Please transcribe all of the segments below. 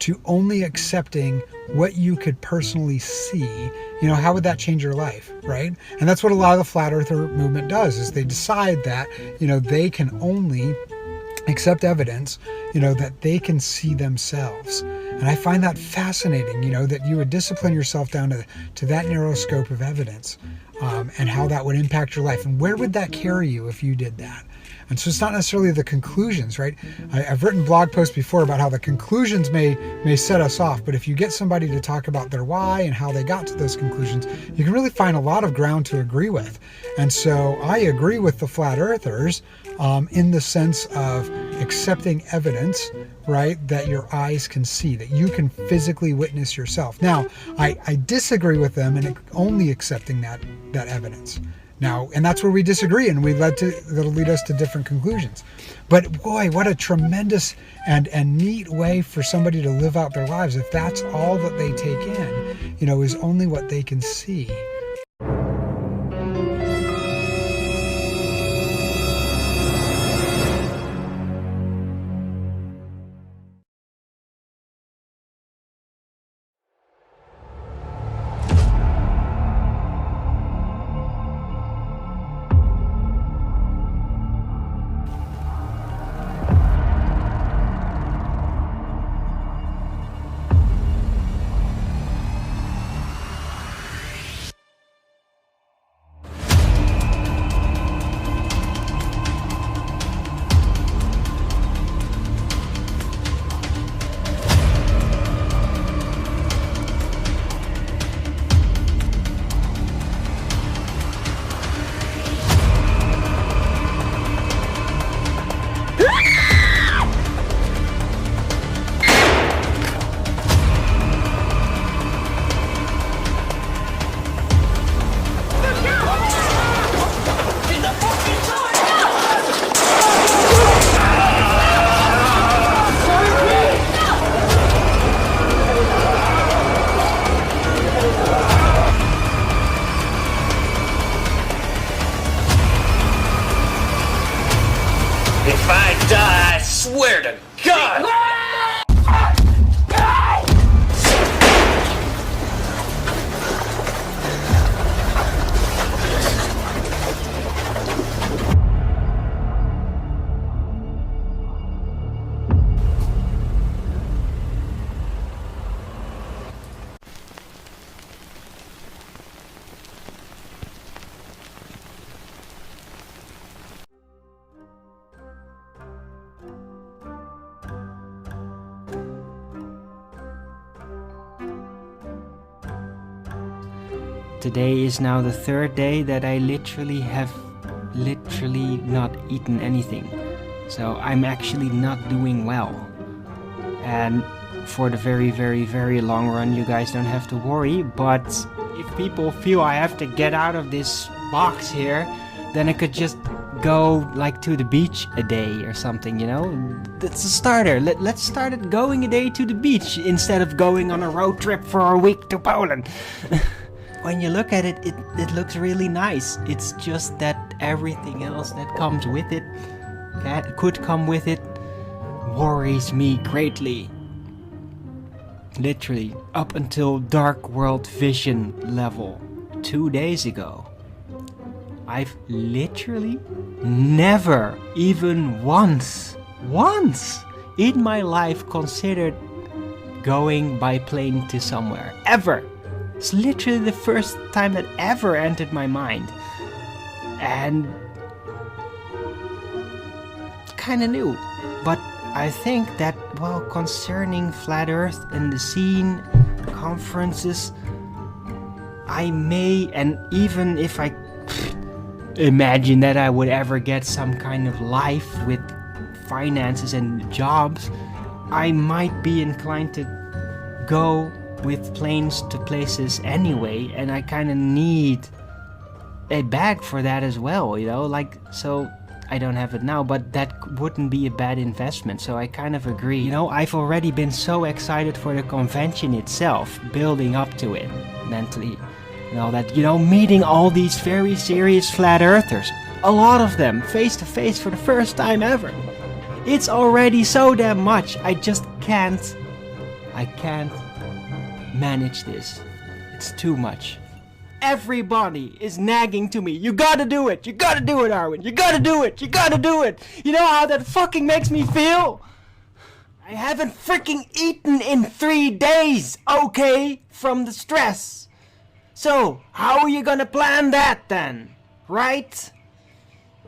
to only accepting what you could personally see, how would that change your life, right? And that's what a lot of the flat earther movement does, is they decide that, they can only accept evidence, that they can see themselves. And I find that fascinating, that you would discipline yourself down to that narrow scope of evidence, and how that would impact your life. And where would that carry you if you did that? And so it's not necessarily the conclusions, right? I've written blog posts before about how the conclusions may set us off, but if you get somebody to talk about their why and how they got to those conclusions, you can really find a lot of ground to agree with. And so I agree with the flat earthers in the sense of accepting evidence, right, that your eyes can see, that you can physically witness yourself. Now, I disagree with them in only accepting that evidence. Now, and that's where we disagree, and that'll lead us to different conclusions. But boy, what a tremendous and neat way for somebody to live out their lives if that's all that they take in, is only what they can see. If I die, I swear to God! Today is now the third day that I have not eaten anything. So I'm actually not doing well. And for the very, very, very long run, you guys don't have to worry. But if people feel I have to get out of this box here, then I could just go like to the beach a day or something, That's a starter. Let's start it going a day to the beach instead of going on a road trip for a week to Poland. When you look at it, it looks really nice. It's just that everything else that comes with it, could come with it, worries me greatly. Literally, up until Dark World Vision level 2 days ago, I've literally never even once in my life considered going by plane to somewhere. Ever. It's literally the first time that ever entered my mind. And kinda new. But I think that, concerning Flat Earth and the scene, conferences, I may, and even if I imagine that I would ever get some kind of life with finances and jobs, I might be inclined to go with planes to places anyway, and I kind of need a bag for that as well, so I don't have it now, but that wouldn't be a bad investment, so I kind of agree. I've already been so excited for the convention itself, building up to it mentally. Meeting all these very serious flat earthers, a lot of them face to face for the first time ever. It's already so damn much. I just can't I can't manage this. It's too much. Everybody is nagging to me. You gotta do it. You gotta do it, Arwjin. You gotta do it. You gotta do it. You know how that fucking makes me feel? I haven't freaking eaten in 3 days, okay? From the stress. So, how are you gonna plan that then? Right?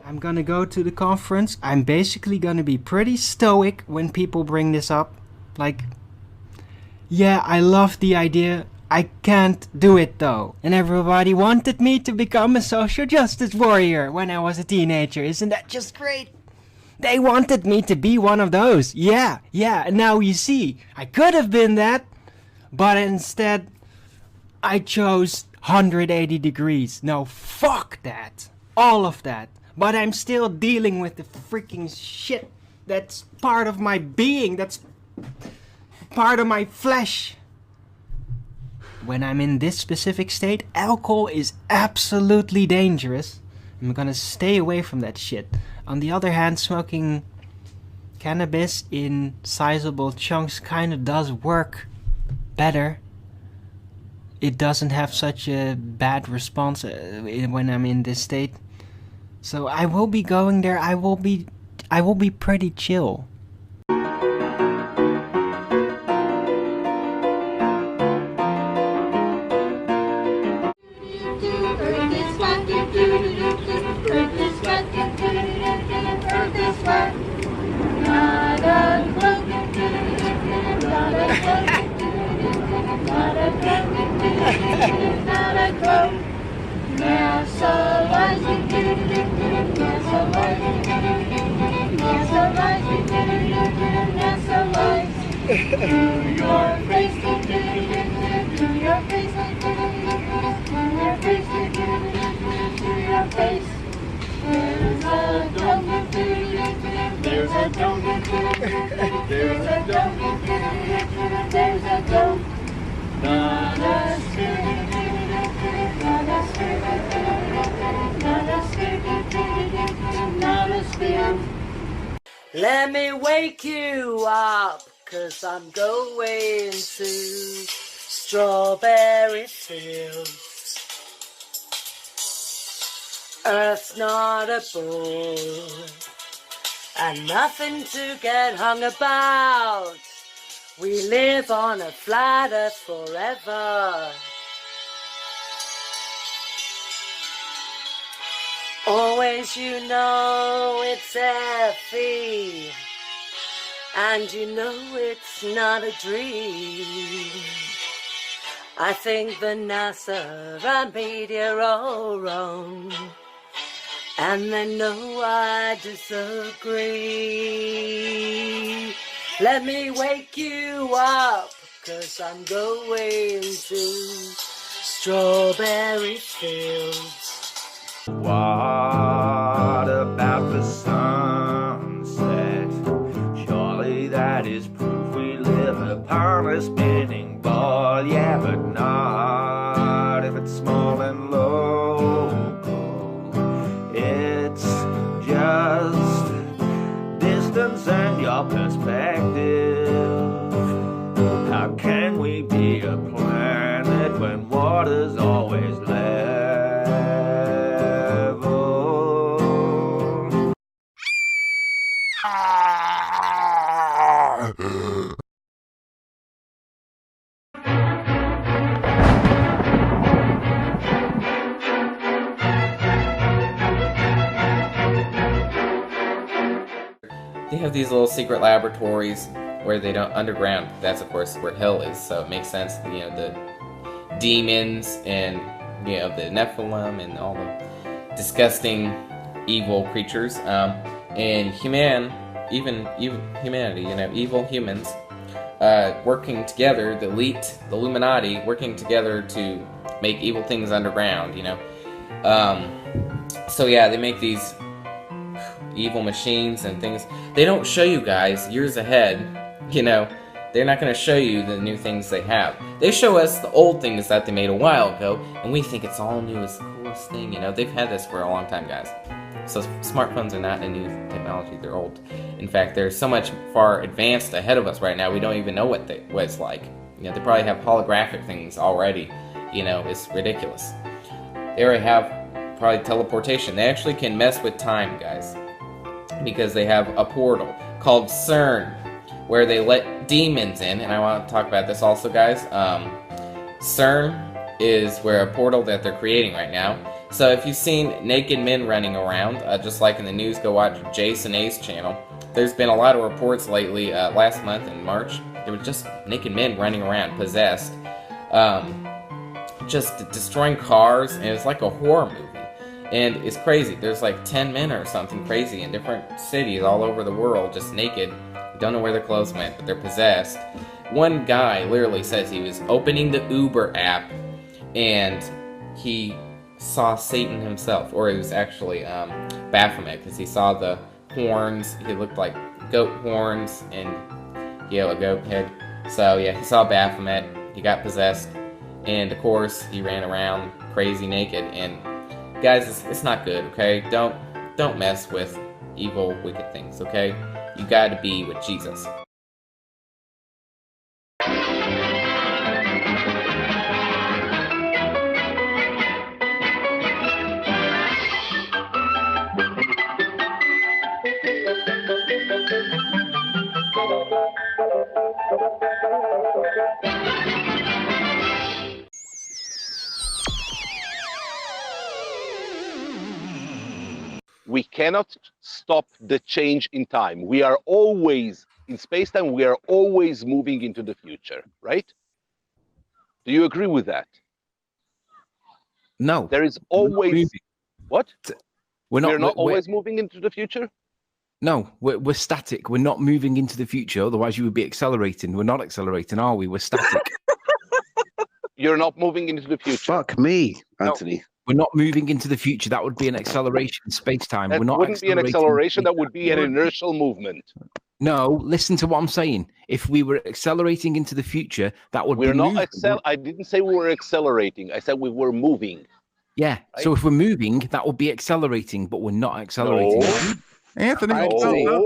I'm gonna go to the conference. I'm basically gonna be pretty stoic when people bring this up. Like, yeah, I love the idea. I can't do it though. And everybody wanted me to become a social justice warrior when I was a teenager. Isn't that just great? They wanted me to be one of those. Yeah. And now you see, I could have been that, but instead, I chose 180 degrees. No, fuck that. All of that. But I'm still dealing with the freaking shit that's part of my being. That's part of my flesh. When I'm in this specific state, alcohol is absolutely dangerous. I'm gonna stay away from that shit. On the other hand, smoking cannabis in sizable chunks kinda does work better. It doesn't have such a bad response when I'm in this state. So I will be going there. I will be pretty chill. Let me wake you up, 'cause I'm going to strawberry fields. Earth's not a ball, and nothing to get hung about. We live on a flat earth forever. Always you know it's effie, and you know it's not a dream. I think the NASA and media are wrong, and they know I disagree. Let me wake you up, 'cause I'm going to strawberry fields. What about the sunset? Surely that is proof we live upon a spinning ball. Yeah, but not if it's small and local. It's just distance and your perspective. How can we be a planet when water's always level? They have these little secret laboratories where they don't underground. That's of course where hell is, so it makes sense. You know, the demons and the Nephilim and all the disgusting, evil creatures, and humanity. Evil humans working together. The elite, the Illuminati, working together to make evil things underground. So yeah, they make these evil machines and things. They don't show you guys years ahead, they're not going to show you the new things they have. They show us the old things that they made a while ago, and we think it's all new, it's the coolest thing, they've had this for a long time, guys. So smartphones are not a new technology; they're old. In fact, they're so much far advanced ahead of us right now. We don't even know what it's like. They probably have holographic things already. It's ridiculous. They already have probably teleportation. They actually can mess with time, guys, because they have a portal called CERN, where they let demons in. And I want to talk about this also, guys. CERN is where a portal that they're creating right now. So if you've seen naked men running around, just like in the news, go watch Jason A's channel. There's been a lot of reports lately, last month in March, there were just naked men running around, possessed, just destroying cars, and it's like a horror movie. And it's crazy. There's like 10 men or something crazy in different cities all over the world, just naked. Don't know where their clothes went, but they're possessed. One guy literally says he was opening the Uber app, and he saw Satan himself, or it was actually Baphomet, because he saw the horns. He looked like goat horns and a goat head. So yeah, he saw Baphomet. He got possessed, and of course he ran around crazy naked. And guys, it's not good. Okay, don't mess with evil, wicked things. Okay, you got to be with Jesus. We cannot stop the change in time. We are always, in space-time, we are always moving into the future, right? Do you agree with that? No. There is always... What? We're not always moving into the future? No, we're static. We're not moving into the future. Otherwise, you would be accelerating. We're not accelerating, are we? We're static. You're not moving into the future. Fuck me, Anthony. No, we're not moving into the future. That would be an acceleration in space-time. That We're not wouldn't be an acceleration. That would be an inertial movement. No, listen to what I'm saying. If we were accelerating into the future, that would We're be not I didn't say we were accelerating. I said we were moving. Yeah. Right? So if we're moving, that would be accelerating, but we're not accelerating. No. Anthony,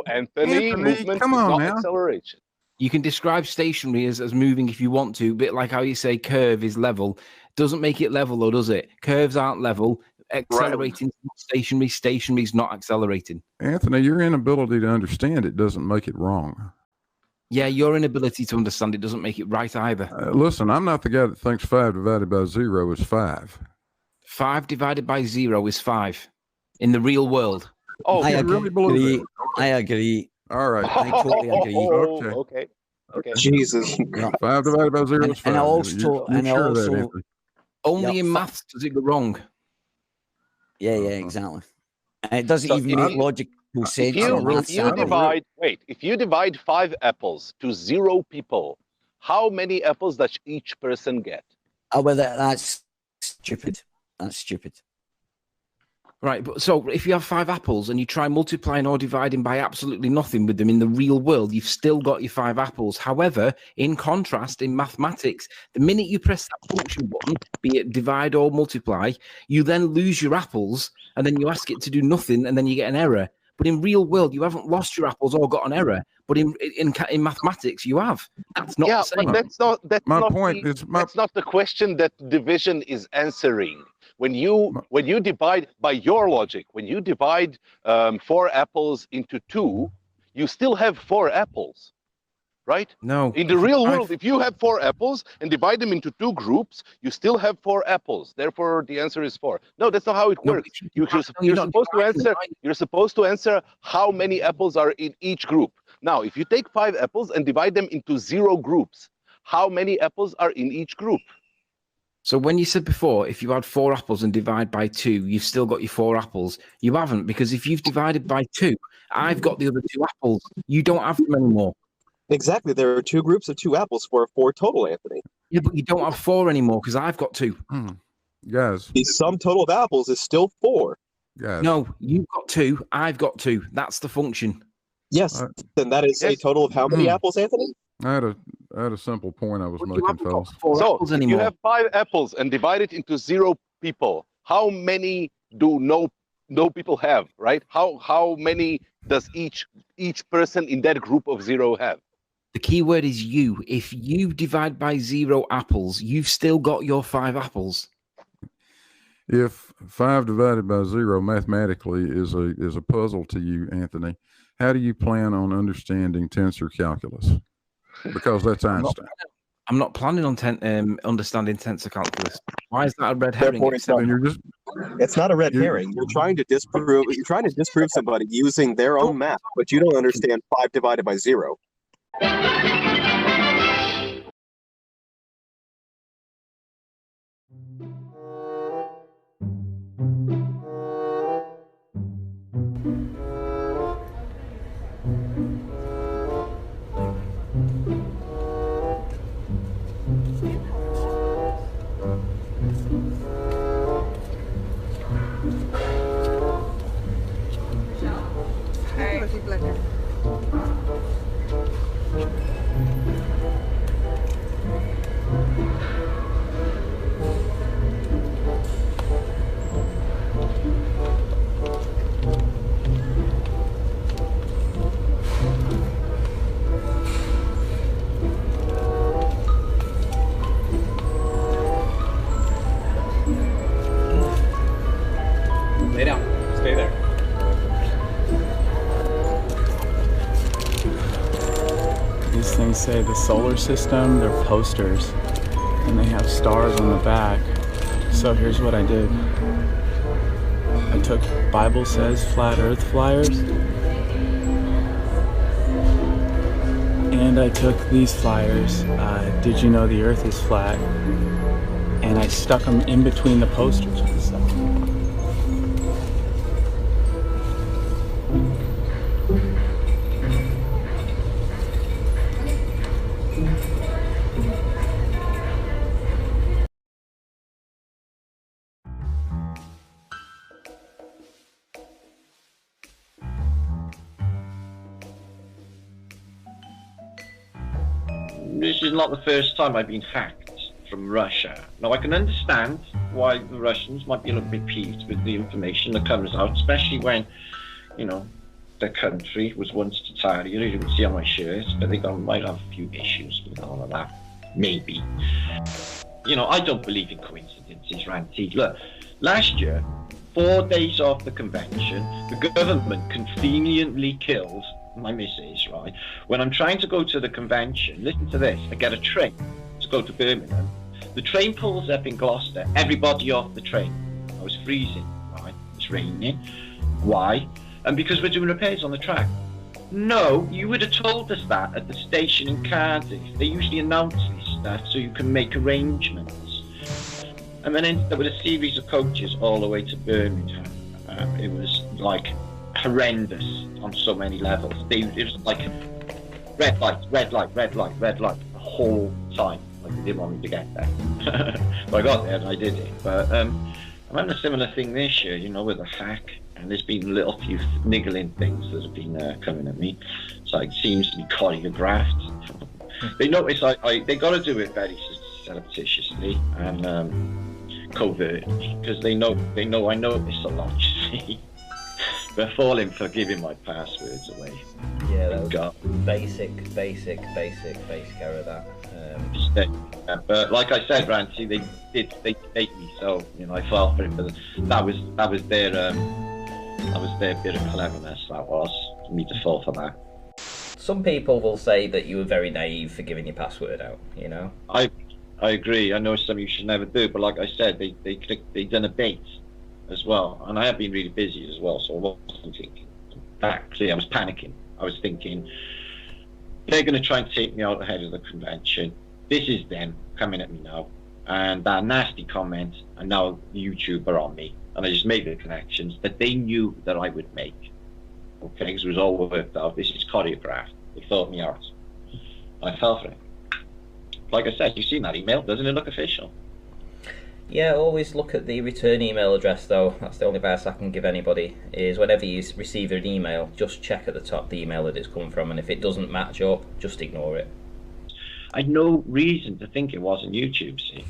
Anthony, movement come on is not now. acceleration. You can describe stationary as moving if you want to, a bit like how you say curve is level. Doesn't make it level, though, does it? Curves aren't level. Accelerating is not stationary. Stationary is not accelerating. Anthony, your inability to understand it doesn't make it wrong. Yeah, your inability to understand it doesn't make it right either. Listen, I'm not the guy that thinks 5 divided by 0 is 5. 5 divided by 0 is 5 in the real world. Oh, I agree. I agree. All right. I totally agree. Okay. Jesus. 5 divided by 0 is 5. And also, only in maths does it go wrong. Yeah, exactly. And it doesn't even make logical sense. If you divide 5 apples to 0 people, how many apples does each person get? Well, that's stupid. That's stupid. Right, but so if you have 5 apples and you try multiplying or dividing by absolutely nothing with them in the real world, you've still got your 5 apples. However, in contrast, in mathematics, the minute you press that function button, be it divide or multiply, you then lose your apples, and then you ask it to do nothing, and then you get an error. But in real world, you haven't lost your apples or got an error. But in mathematics, you have. That's not the same. But that's not the question that division is answering. When you divide, by your logic, when you divide 4 apples into 2, you still have 4 apples, right? No. In the real world, if you have 4 apples and divide them into 2 groups, you still have 4 apples. Therefore, the answer is 4. No, that's not how it works. You're supposed to answer how many apples are in each group. Now, if you take 5 apples and divide them into 0 groups, how many apples are in each group? So when you said before, if you had 4 apples and divide by 2, you've still got your 4 apples. You haven't, because if you've divided by 2, I've got the other 2 apples. You don't have them anymore. Exactly. There are 2 groups of 2 apples for 4 total, Anthony. Yeah, but you don't have 4 anymore because I've got 2. Guys. The sum total of apples is still 4. Guys. No, you've got 2. I've got 2. That's the function. Yes. Then that is a total of how many apples, Anthony? I had a simple point I was making, fellas. So if you have 5 apples and divide it into 0 people, how many do no people have, right? How many does each person in that group of 0 have? The key word is you. If you divide by 0 apples, you've still got your 5 apples. If 5 divided by 0 mathematically is a puzzle to you, Anthony, how do you plan on understanding tensor calculus? Because that's Einstein. I'm not planning on understanding tensor calculus. Why is that a red herring? It's not a red herring. You're trying to disprove somebody using their own math, but you don't understand 5 divided by 0. Lay down. Stay there. These things say the solar system, they're posters, and they have stars on the back. So here's what I did. I took Bible Says Flat Earth flyers, and I took these flyers, Did You Know the Earth is Flat, and I stuck them in between the posters and stuff. This is not the first time I've been hacked from Russia. Now, I can understand why the Russians might be a little bit peeved with the information that comes out, especially when, you know, their country was once totalitarian. You can see on my shirt, but they might have a few issues with all of that. Maybe. You know, I don't believe in coincidences, Ranty. Look, last year, 4 days off the convention, the government conveniently killed my missus, right? When I'm trying to go to the convention, listen to this, I get a train to go to Birmingham. The train pulls up in Gloucester, everybody off the train. I was freezing, right? It's raining. Why? And because we're doing repairs on the track. No, you would have told us that at the station in Cardiff. They usually announce this stuff so you can make arrangements. And then ended up with a series of coaches all the way to Birmingham. It was like horrendous on so many levels. It was like red light, red light, red light, red light the whole time. Like they didn't want me to get there. But I got there and I did it. But I'm having a similar thing this year, you know, with a hack. And there's been little few niggling things that have been coming at me. So it seems to be choreographed. They notice they got to do it very surreptitiously and covertly because they know I notice a lot. You see. They're falling for giving my passwords away. Yeah, that was basic error that. But like I said, Ranty, they take me, so you know I fell for it. But that was their bit of cleverness. That was for me to fall for that. Some people will say that you were very naive for giving your password out. You know. I agree. I know it's something you should never do, but like I said, they done a bait as well, and I have been really busy as well, so I wasn't thinking. Actually, I was panicking. I was thinking they're going to try and take me out ahead of the convention. This is them coming at me now, and that nasty comment, and now YouTube are on me, and I just made the connections that they knew that I would make. Okay, because it was all worked out. This is choreographed. They thought me out, and I fell for it. Like I said, you've seen that email. Doesn't it look official? Yeah, always look at the return email address though. That's the only advice I can give anybody, is whenever you receive an email, just check at the top the email that it's come from, and if it doesn't match up, just ignore it. I had no reason to think it wasn't YouTube, see.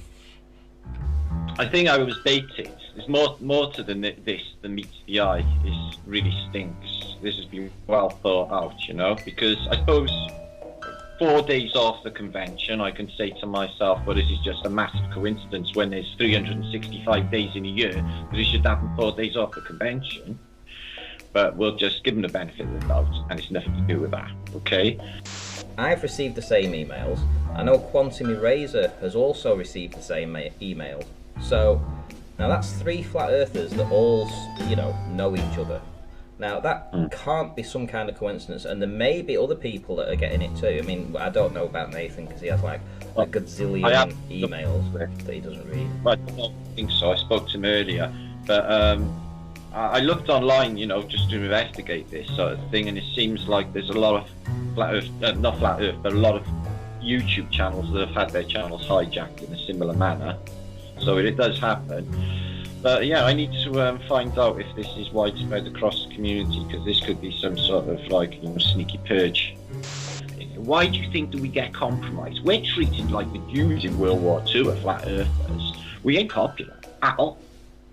I think I was baited There's more to this than meets the eye. It really stinks. This has been well thought out, you know, because I suppose 4 days off the convention, I can say to myself, well, this is just a massive coincidence when there's 365 days in a year, that it should happen 4 days off the convention. But we'll just give them the benefit of the doubt, and it's nothing to do with that, okay? I've received the same emails. I know Quantum Eraser has also received the same email. So, now that's 3 flat earthers that all, you know each other. Now, that can't be some kind of coincidence, and there may be other people that are getting it too. I mean, I don't know about Nathan, because he has like a gazillion emails that he doesn't read. I don't think so. I spoke to him earlier. But I looked online, you know, just to investigate this sort of thing, and it seems like there's a lot of flat earth, not flat earth, but a lot of YouTube channels that have had their channels hijacked in a similar manner. So it does happen. But yeah, I need to find out if this is widespread across the community, because this could be some sort of like, you know, sneaky purge. Why do you think that we get compromised? We're treated like the Jews in World War II are flat earthers. We ain't popular at all.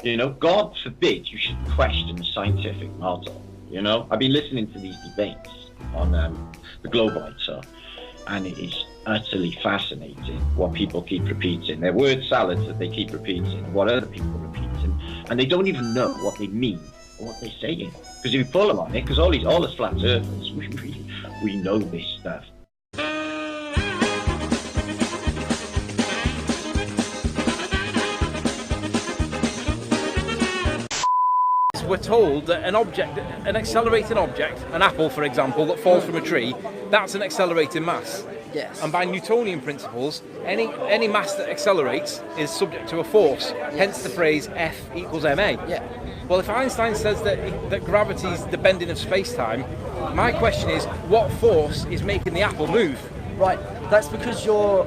You know, God forbid you should question the scientific model. You know, I've been listening to these debates on the Globites, and it is utterly fascinating what people keep repeating. They're word salads that they keep repeating, what other people are repeating, and they don't even know what they mean or what they're saying. Because if you pull them on it, because all us flat earthers, we know this stuff. We're told that an accelerating object, an apple for example, that falls from a tree, that's an accelerating mass. Yes. And by Newtonian principles, any mass that accelerates is subject to a force. Yes. Hence the phrase F equals ma. Yeah. Well, if Einstein says that gravity is the bending of space-time, my question is, what force is making the apple move? Right. That's because you're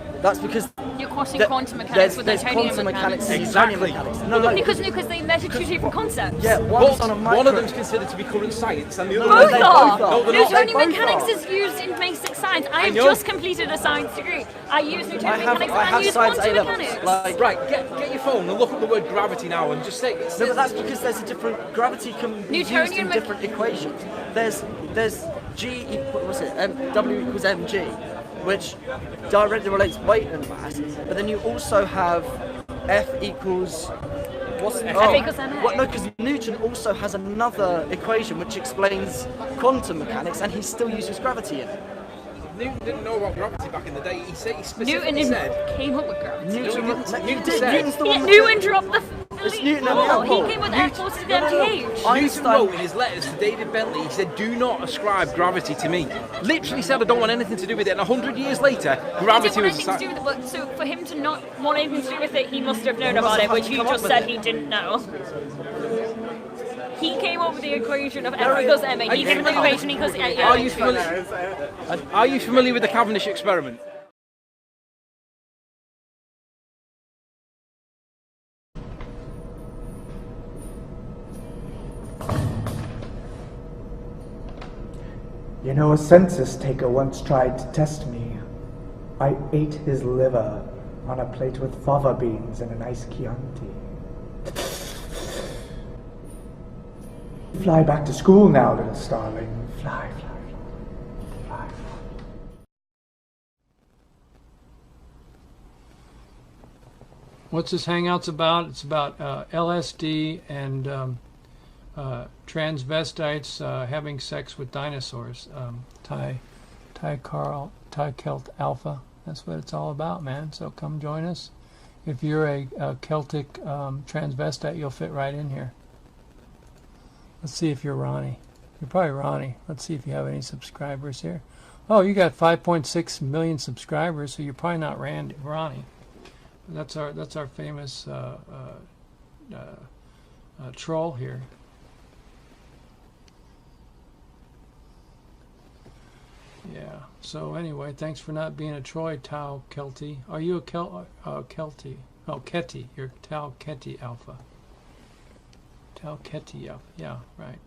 quoting quantum mechanics with Newtonian mechanics. Exactly. No. Because they measure two different concepts. Yeah, one of them's considered to be current science, and the other both are. No, Newtonian mechanics is used in basic science. I have just completed a science degree. I use Newtonian mechanics and I use quantum mechanics. Right, get your phone and look up the word gravity now and just say it. No, but that's because there's a different gravity can be used in different equations. There's G equals W equals mg, which directly relates weight and mass, but then you also have F equals F equals ma. No, because Newton also has another equation which explains quantum mechanics, and he still uses gravity in it. Newton didn't know about gravity back in the day. He specifically Newton said came up with gravity. Newton dropped the. It's Newton he came with F forces to the MGH. Newton wrote in his letters to David Bentley, he said, "Do not ascribe gravity to me." Literally said, "I don't want anything to do with it." And 100 years later, gravity was. To do with it, so for him to not want anything to do with it, he must have known about it, which he just said he didn't know. He came up with the equation of F equals ma. He came up with the equation equals Are you familiar with the Cavendish experiment? You know, a census taker once tried to test me. I ate his liver on a plate with fava beans and a nice Chianti. Fly back to school now, little starling. Fly, fly, fly, fly. What's this Hangouts about? It's about LSD and transvestites having sex with dinosaurs. Ty Celt Alpha. That's what it's all about, man. So come join us. If you're a Celtic transvestite, you'll fit right in here. Let's see if you're Ronnie. You're probably Ronnie. Let's see if you have any subscribers here. Oh, you got 5.6 million subscribers, so you're probably not Ronnie. That's our famous troll here. Yeah. So anyway, thanks for not being a Troy Tau Kelty. Are you a Kelty? Oh, Ketty. You're Tau Ketty Alpha. Tau Ketty Alpha. Yeah, right.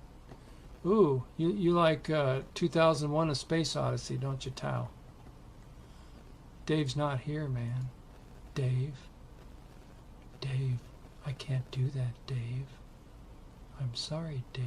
Ooh, you like 2001: A Space Odyssey, don't you, Tau? Dave's not here, man. Dave, I can't do that, Dave. I'm sorry, Dave.